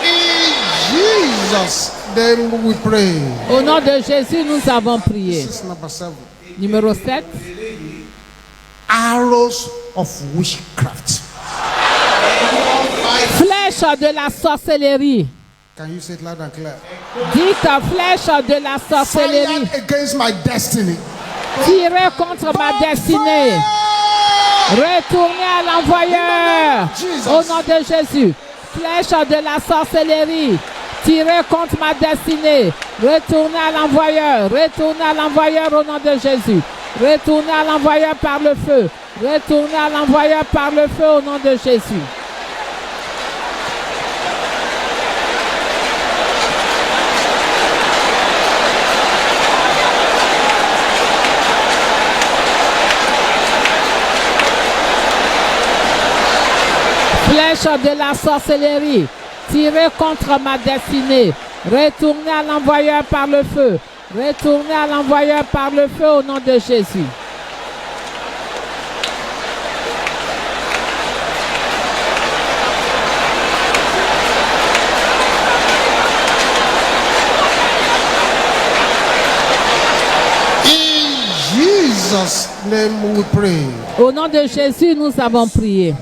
In Jesus' name we pray. Au nom de Jésus, nous avons prié. This is number 7. Numéro 7. Arrows of witchcraft. Flèche de la sorcellerie. Can you say it loud and clear? Dites flèche de la sorcellerie. Fired against my destiny. Tirez contre ma destinée. Retournez à l'envoyeur. Au nom de Jésus. Flèche de la sorcellerie. Tirez contre ma destinée. Retournez à l'envoyeur. Retournez à l'envoyeur au nom de Jésus. Retournez à l'envoyeur par le feu. Retournez à l'envoyeur par le feu au nom de Jésus. Flèche de la sorcellerie, tirez contre ma destinée. Retournez à l'envoyeur par le feu. Retournez à l'envoyeur par le feu au nom de Jésus. In Jesus' name we pray. Au nom de Jésus, nous avons prié.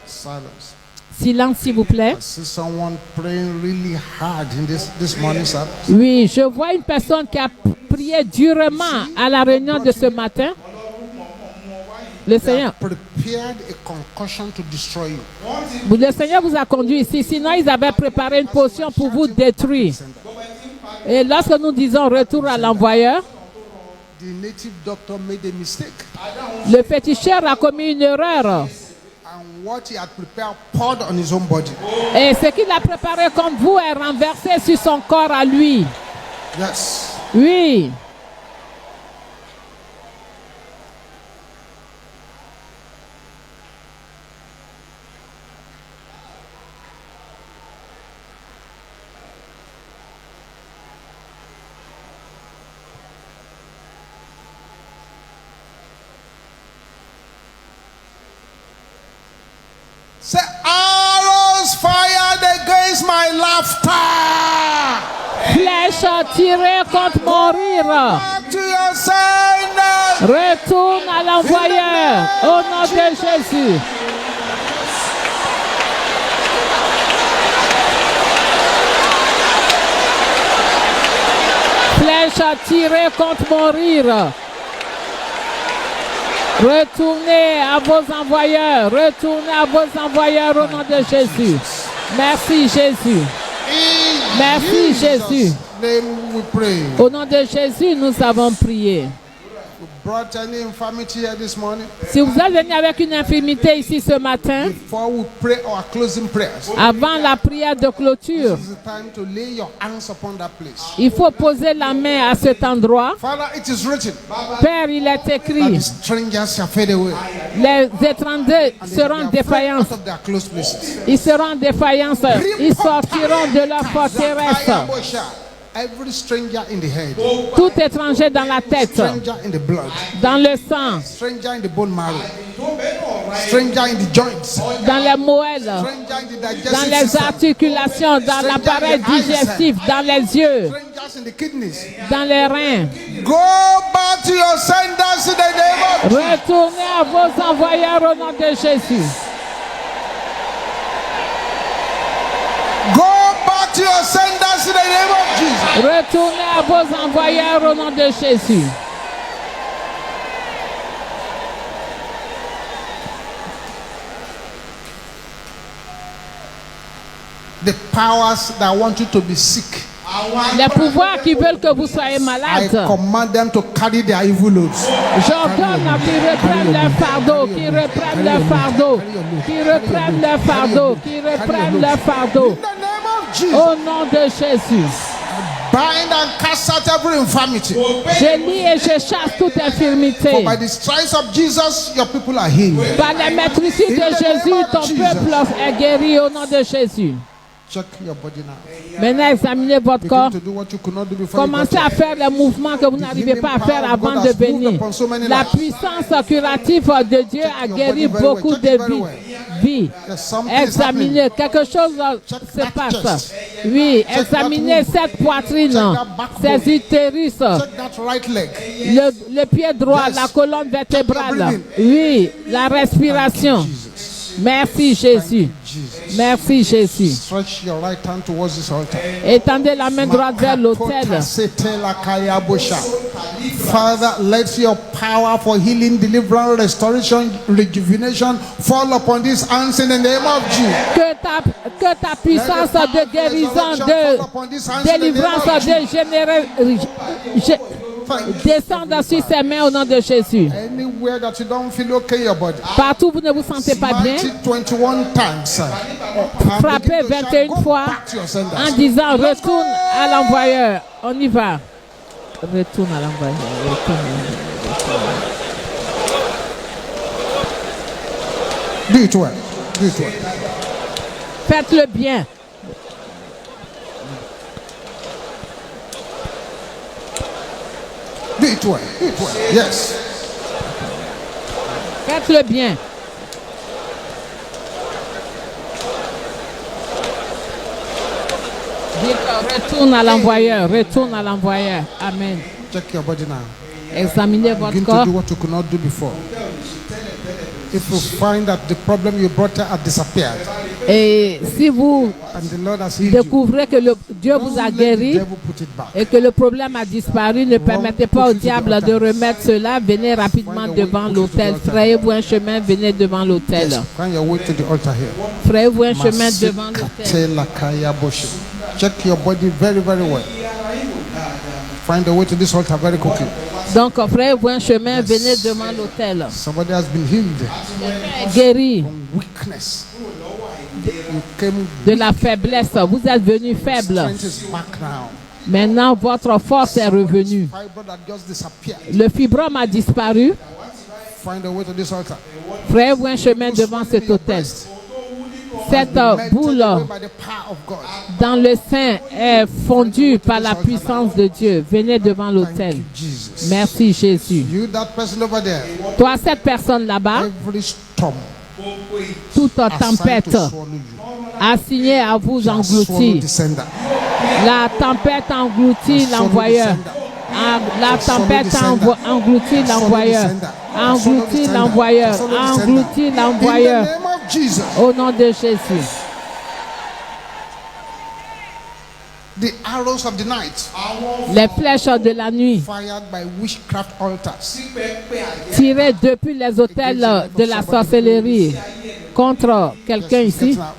Silence. Silence, s'il vous plaît. I see someone praying really hard in this morning service. Oui, je vois une personne qui a prié durement à la réunion de ce matin. Le Seigneur, Prepared a concussion to destroy you. le Seigneur vous a conduit ici. Sinon, ils avaient préparé une potion pour vous détruire. Et lorsque nous disons retour à l'envoyeur, The native doctor made a mistake. le féticheur a commis une erreur. And what he had prepared poured on his own body. Et ce qu'il a préparé comme vous est renversé sur son corps à lui. Yes. Oui. Say, arrows fired against my laughter. Flèche tirée contre mon rire. Back to your sender. Retourne à l'envoyeur au nom de Jésus. Flèche tirée contre mon rire. Retournez à vos envoyeurs. Retournez à vos envoyeurs au nom de Jésus. Merci Jésus. In Merci, Jesus' Jésus. name we pray. Au nom de Jésus, nous avons prié. You brought any infirmity here this morning? Si vous êtes venu avec une infirmité ici ce matin, Before we pray our closing prayers, avant la prière de clôture, this is the time to lay your hands upon that place. il faut poser la main à cet endroit. Father, it is written Père, il est that écrit, the strangers shall fade away. les étrangers And they seront en shall flee défaillance. out of their close places. Ils seront en défaillance. Ils sortiront de leur forteresse. Every stranger in the head, Tout étranger dans la tête, stranger in the blood, dans le sang, stranger in the bone marrow, stranger in the joints, dans les moelles, stranger in the dans digestive les system, articulations, dans l'appareil digestif, dans les yeux, strangers in the kidneys. dans les reins. Go back to your senders in the name of Jesus. Retournez à vos envoyeurs au nom de Jésus. Go back to your senders in the name of Jesus. Retournez à vos envoyeurs au nom de Jésus. The powers that want you to be sick, Les pouvoirs qui veulent que vous soyez I malade, command them to carry their evil loads. j'ordonne qu'ils reprennent leur fardeau, qu'ils reprennent leur fardeau, qu'ils reprennent leur fardeau, qu'ils reprennent leur fardeau. In the name of Jesus, Au nom de Jésus. bind and cast out every infirmity. Je lis et je chasse toute infirmité. For by the stripes of Jesus, your people are healed. Par la maîtrise de Jésus, ton peuple est guéri au nom de Jésus. Check your body now. Maintenant, examinez votre Begin corps. to do what you could not do before you got Commencez à here. faire les mouvements que vous n'arrivez pas à faire avant de venir. La puissance curative de Dieu a guéri beaucoup de vies. Examinez, quelque chose se passe. Oui, examinez cette poitrine, ces utérus, Check that right leg. le pied droit, la colonne vertébrale. Oui, la respiration. Merci Jésus. Merci Jésus. Stretch your right hand towards this altar. Étendez la main droite vers l'autel. Father, let your power for healing, deliverance, restoration, rejuvenation fall upon these hands in the name of Jesus. Que ta puissance de guérison, de délivrance, descende sur ses mains au nom de Jésus. Anywhere that you don't feel okay, your body. Partout où vous ne vous sentez pas bien, 21 times. frappez 21 fois en disant retourne à l'envoyeur. On y va. Retourne à l'envoyeur. Do it well. Do it well. Faites-le bien. Do it well. Do it well. Yes. Faites-le bien. Retourne à l'envoyeur. Retourne à l'envoyeur. Amen. Check your body now. Examinez votre Begin to corps. do what you could not do before. If you find that the problem you brought had disappeared, Et si vous and the Lord has healed you, découvrez que Dieu vous a don't let the guéri devil put it back. et que le problème a disparu, ne permettez pas au diable de remettre cela. Venez rapidement devant l'autel. Frayez-vous un chemin, venez devant l'autel. Yes, find your way to the altar here. Frayez-vous un chemin devant l'autel. Check your body very, very well. Find the way to this altar very quickly. Donc, frayez-vous un chemin, venez devant l'autel. Somebody has been healed Guéri from weakness. You came de la faiblesse. Vous êtes venu faible. strength is back now. Maintenant, votre force est revenue. Fibro that just disappeared. Le fibrome a disparu. Find a way to this altar. Frayez-vous un chemin devant cet autel. Cette boule By the power of God. dans le sein est fondue par la puissance de Dieu. Venez devant l'autel. Jesus. Merci Jésus. You, that person over there, Toi, cette personne là-bas, every storm toute assigned tempête to swallow you, assignée à vous swallow engloutir. the sender. La tempête engloutit l'envoyeur. La tempête engloutit l'envoyeur. Engloutit l'envoyeur. Engloutit In l'envoyeur. the name of Jesus, Au nom de Jésus. the arrows of the night Les flèches de la nuit fired by witchcraft altars tirées depuis les hôtels de la sorcellerie contre quelqu'un ici. getting out.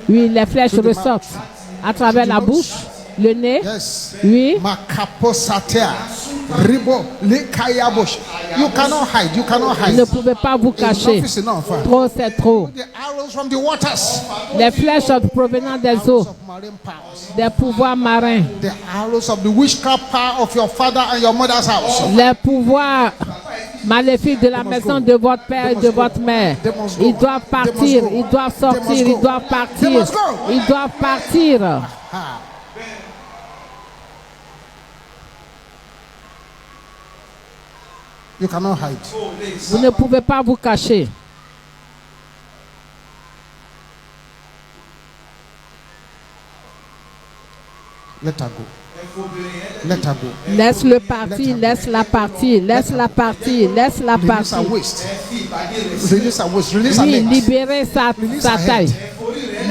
Oui, les flèches ressortent à travers la bouche, le nez. Yes. Oui. Makaposatea. Ribo lekayabosh. You cannot hide. You cannot Vous ne hide. pouvez pas vous cacher. Enough is enough. Trop, c'est trop. The arrows from the waters. Les flèches provenant des eaux, Of marine powers. des pouvoirs marins, The arrows of the witchcraft power of your father and your mother's house. les pouvoirs maléfiques de la maison de votre père et de votre mère. Ils doivent partir, ils doivent sortir, ils doivent partir. Ils doivent partir. Ah. You cannot hide. Vous ne pouvez pas vous cacher. Let her go. Let her go. Laisse-le partir, laisse-la partir, laisse-la partir, laisse-la Release partir. her waist. Release her waist. Release her Oui, legs. libérez sa taille.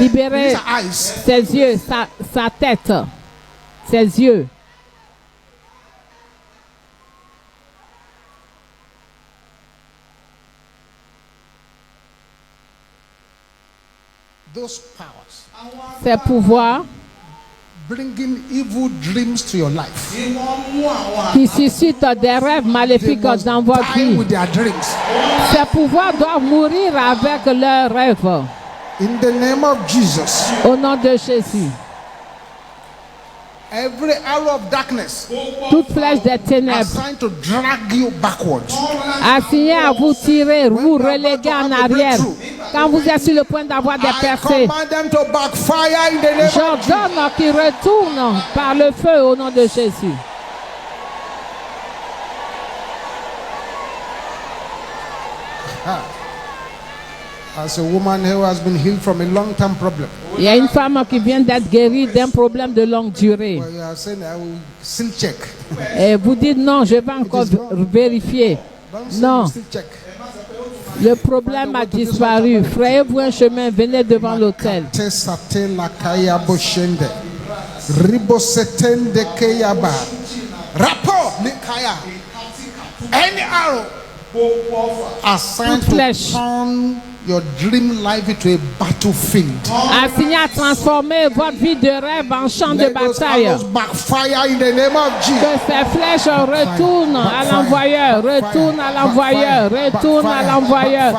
Libérez Release her eyes. ses yeux, sa tête, ses yeux. Those powers Ses pouvoirs bringing evil dreams to your life. qui suscitent des rêves maléfiques dans votre Die vie. with their dreams. Ces pouvoirs doivent mourir avec leurs rêves. In the name of Jesus. Au nom de Jésus. Every arrow of darkness toute flèche des ténèbres assigned to drag you backwards. assigné à vous tirer, vous reléguer en arrière. Quand vous êtes sur le point d'avoir des I percées, command them to backfire in the name of Jesus. j'ordonne qu'ils retournent par le feu au nom de Jésus. As a woman who has been healed from a long-term problem, Il y a une femme qui vient d'être guérie d'un problème de longue durée. well, you are saying, I will still check. Et vous dites non, je vais encore vérifier. Don't say Non, you still check. le problème a disparu. Frayez-vous un chemin, venez devant l'autel. Tesate la kaya boshende. Ribosetende keyaba. Rapo likaya. Any arrow assigned Toute flèche. to turn your dream life into a battlefield. Assigné à transformer votre vie de rêve en champ de Let those bataille. arrows backfire in the name of Jesus. Que ces flèches retournent à l'envoyeur, retournent à l'envoyeur, retournent à l'envoyeur,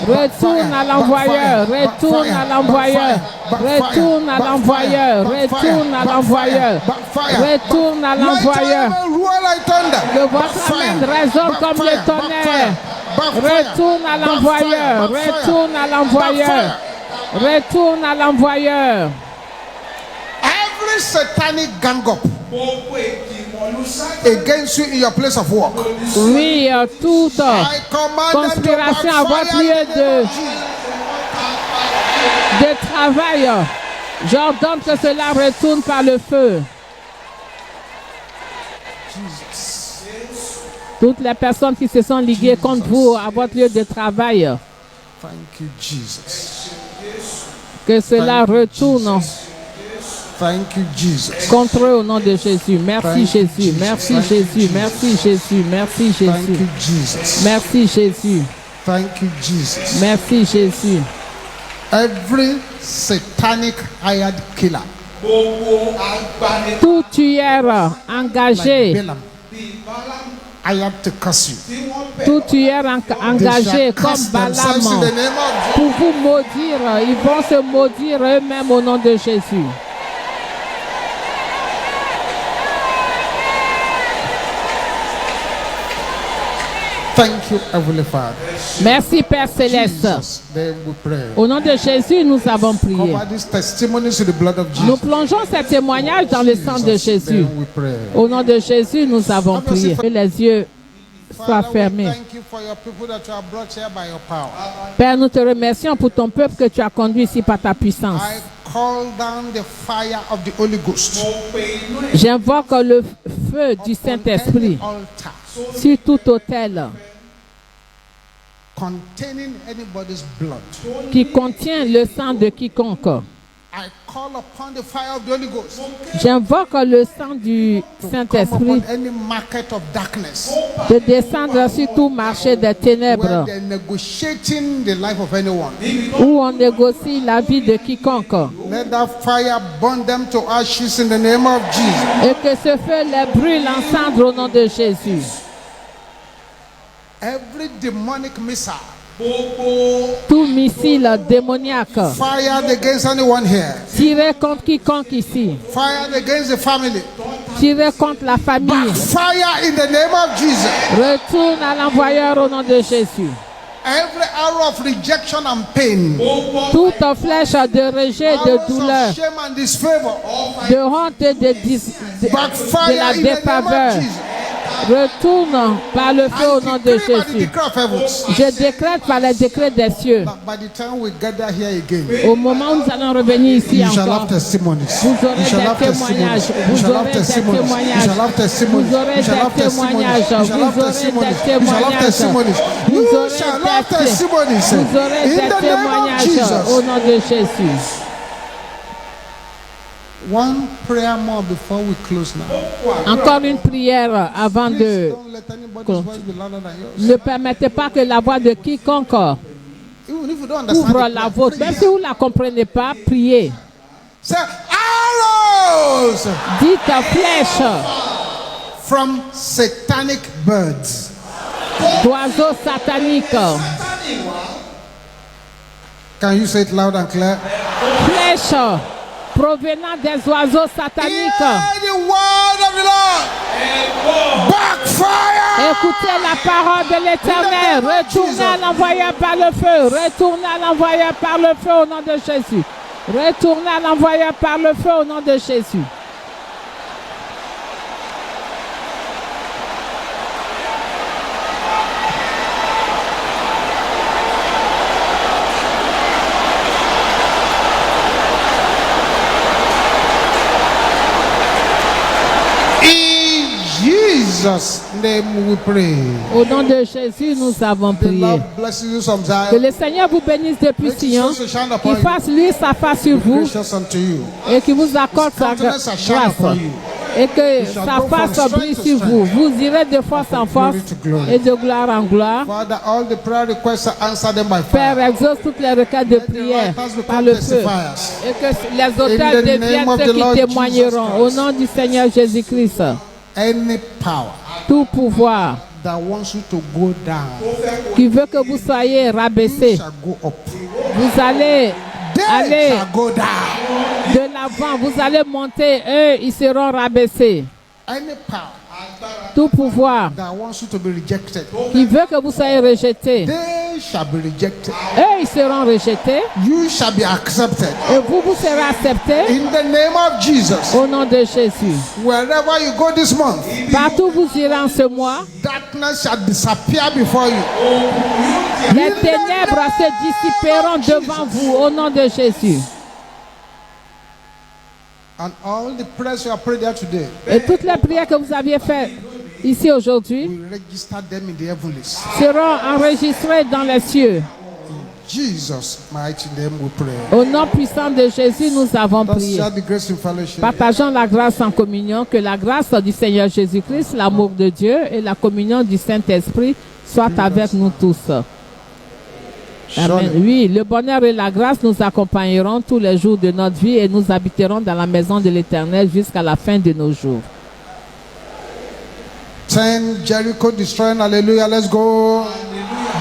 retournent à l'envoyeur, retournent à l'envoyeur, retournent à l'envoyeur, retournent à l'envoyeur, retournent à l'envoyeur. Que votre amène résonne comme le tonnerre. Retourne à l'envoyeur, retourne à l'envoyeur, retourne à l'envoyeur. Every satanic gang up against you in your place of work, Oui, toute I command them to conspiration à votre backfire lieu in the name of Jesus. de travail, j'ordonne que cela retourne par le feu. Toutes les personnes qui se sont liguées contre vous à votre lieu de travail, Thank you, Jesus. que cela retourne Thank you, Jesus. contre eux au nom de Jésus. Merci Jésus, merci Jésus, merci Jésus, merci Thank Jésus, you, Jesus. merci Jésus, Thank you, Jesus. merci Jésus. Every satanic hired killer, Tout tueur engagé, Balaam, hired to curse you. tout tueur engagé They shall comme curse themselves in Balaam the name of pour vous maudire, ils vont se maudire eux-mêmes au nom de Jésus. Thank you, Heavenly Father. Merci Père Céleste. Jesus, then we pray. Au nom de Jésus, nous avons prié. Cover these testimonies in the blood of Nous Jesus. plongeons ces témoignages dans le sang de Jésus. Then we pray. Au nom de Jésus, nous avons prié. Que les yeux soient Father, we fermés. thank you for your people that you have brought here by your power. Père, nous te remercions pour ton peuple que tu as conduit ici par ta puissance. I call down the fire of the Holy Ghost. J'invoque le feu du Saint-Esprit Any altar sur tout autel containing anybody's blood. qui contient le sang de quiconque. I call upon the fire of the Holy Ghost. J'invoque le sang du Come Saint-Esprit upon any market of darkness de descendre sur tout marché des where ténèbres they're negotiating the life of anyone. où on négocie la vie de quiconque. Let that fire burn them to ashes in the name of Jesus. Et que ce feu les brûle en cendres au nom de Jésus. Every demonic missile Tout missile démoniaque fired against anyone here, tiré contre quiconque ici, fired against the family, tiré contre la famille, fire in the name of Jesus. retourne à l'envoyeur au nom de Jésus. Every arrow of rejection and pain, Toute flèche de rejet, de arrows douleur, of shame and disfavor, de honte et de backfire la in the name défaveur, of Jesus. retourne par le feu au nom de I decree by the Jésus. decree of heavens Je décrète par les décrets des cieux. that by the time we gather here again, Au moment où nous allons revenir ici you shall have encore, testimonies. vous You aurez shall have des témoignages, testimonies. You vous shall have aurez des testimonies. You témoignages, shall have testimonies. vous aurez You shall have des témoignages, testimonies. You shall have vous aurez testimonies. des You shall have testimonies. témoignages, vous You aurez shall have des testimonies. vous aurez In des the name of témoignages au Jesus. nom de Jésus. One prayer more before we close now. Encore une prière avant Please de... don't let anybody's voice be louder than yours. Ne permettez pas que la voix de quiconque Even if you don't understand ouvre it, la vôtre. Même si vous ne la comprenez pas, priez. say arrows Dites flèche from satanic birds. d'oiseaux sataniques. Can you say it loud and clear? Flèche provenant des oiseaux sataniques. Hear the word of the Lord. Backfire. Écoutez la parole de l'Éternel. Retournez à l'envoyeur par le feu. Retournez à l'envoyeur par le feu au nom de Jésus. Retournez à l'envoyeur par le feu au nom de Jésus. Jesus' name we pray. Au nom de Jésus, nous avons The prié. Lord bless you from Que Zion. le Seigneur vous bénisse depuis Make his Sion, face to shine upon qu'il you. fasse lui sa face sur vous Gracious unto you. et qu'il vous accorde sa Countenance shall shine grâce upon you. et que shall sa go face from brille strength to sur vous. Vous irez de force en force glory to glory. et de gloire en gloire. Father, all the prayer requests are answered them by Père, fire. exauce toutes les requêtes de prière par le feu et que les auteurs In the deviennent name of ceux the Lord qui témoigneront. Jesus Au Christ. nom du Seigneur Jésus-Christ, Any power tout pouvoir that wants you to go down, qui veut que vous soyez you rabaissés, shall go up. vous allez They aller shall go down. de l'avant, vous allez monter, eux, ils seront rabaissés. Any power Tout pouvoir that wants you to be rejected, qui veut que vous soyez rejetés, they shall be rejected. eux, ils seront rejetés You shall be accepted. et vous, vous serez acceptés In the name of Jesus, au nom de Jésus. wherever you go this month, Partout où vous irez en ce mois, darkness shall disappear before you. les ténèbres se dissiperont devant vous au nom de Jésus. And all the prayers you have prayed there today, Et toutes les prières que vous aviez faites ici aujourd'hui we register them in the heavenlies. seront enregistrées dans les cieux. Jesus' mighty name we pray. Au nom puissant de Jésus, nous avons Let's prié. share the grace in fellowship. Partageons la grâce en communion, que la grâce du Seigneur Jésus-Christ, l'amour de Dieu et la communion du Saint-Esprit soient avec nous tous. Amen. Surely, Oui, le bonheur et la grâce nous accompagneront tous les jours de notre vie et nous habiterons dans la maison de l'Éternel jusqu'à la fin de nos jours. 10 Jericho destroying. Hallelujah. Let's go.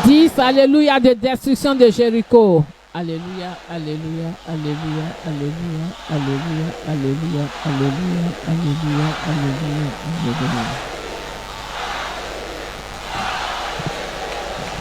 10, alléluia, de destruction de Jéricho. Alléluia, alléluia, alléluia, alléluia, alléluia, alléluia, alléluia, alléluia, alléluia, alléluia.